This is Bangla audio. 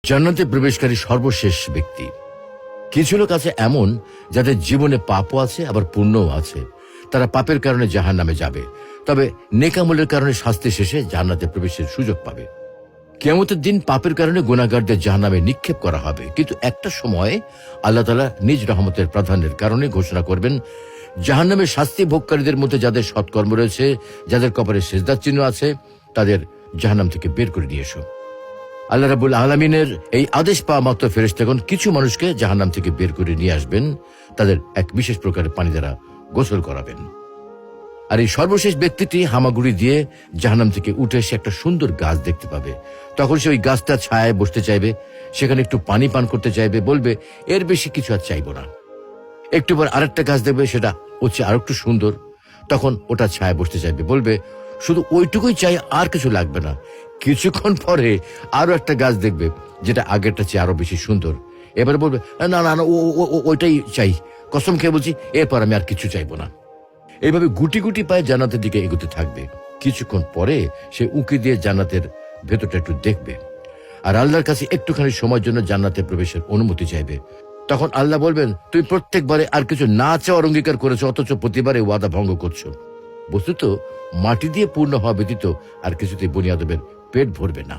জান্নাতে প্রবেশকারী সর্বশেষ ব্যক্তি। কিছু লোক আছে এমন যাদের জীবনে পাপও আছে আবার পুণ্যও আছে। তারা পাপের কারণে জাহান্নামে যাবে, তবে নেকামলের কারণে শাস্তি শেষে জান্নাতে প্রবেশের সুযোগ পাবে। কিয়ামতের দিন পাপের কারণে গুনাহগারদের জাহান্নামে নিক্ষেপ করা হবে, কিন্তু একটা সময় আল্লাহ তাআলা নিজ রহমতের প্রাধান্যের কারণে ঘোষণা করবেন, জাহান্নামের শাস্তি ভোগকারীদের মধ্যে যাদের সৎকর্ম রয়েছে, যাদের কপালে সেজদার চিহ্ন আছে, তাদের জাহান্নাম থেকে বের করে নিয়ে এসো। আল্লাহ রাব্বুল আলামিনের এই আদেশ পাওয়া মাত্র ফেরেশতাগণ কিছু মানুষকে জাহান্নাম থেকে বের করে নিয়ে আসবেন, তাদের এক বিশেষ প্রকারের পানি দ্বারা গোসল করাবেন। আর এই সর্বশেষ ব্যক্তিটি হামাগুড়ি দিয়ে জাহান্নাম থেকে উঠে এসে একটা সুন্দর গাছ দেখতে পাবে। তখন সে ওই গাছটার ছায়ায় বসতে চাইবে, সেখানে একটু পানি পান করতে চাইবে, বলবে এর বেশি কিছু আর চাইবো না। একটু পর আরেকটা গাছ দেখবে, সেটা হচ্ছে আর একটু সুন্দর, তখন ওটা ছায়ায় বসতে চাইবে, বলবে শুধু ওইটুকুই চাই, আর কিছু লাগবে না। কিছুক্ষণ পরে আরো একটা গাছ দেখবে যেটা আগেরটা চেয়ে আরো বেশি সুন্দর, এবারে বলবে না না না, ওইটাই চাই, কসম খেয়ে বলছি, এরপর আমি আর কিছু চাইবো না। এইভাবে গুটি গুটি পায়ে জান্নাতের দিকে এগোতে থাকবে। কিছুক্ষণ পরে সে উঁকি দিয়ে জান্নাতের ভেতরটা একটু দেখবে, আর আল্লাহর কাছে একটুখানি সময়ের জন্য জান্নাতে প্রবেশের অনুমতি চাইবে। তখন আল্লাহ বলবেন, তুমি প্রত্যেকবারে আর কিছু না চাওয়ার অঙ্গীকার করেছো, অথচ প্রতিবারে ওয়াদা ভঙ্গ করছো। বস্তুত মাটি দিয়ে পূর্ণ হওয়া ব্যতীত আর কিছুতেই বনি আদমের পেট ভরবে না।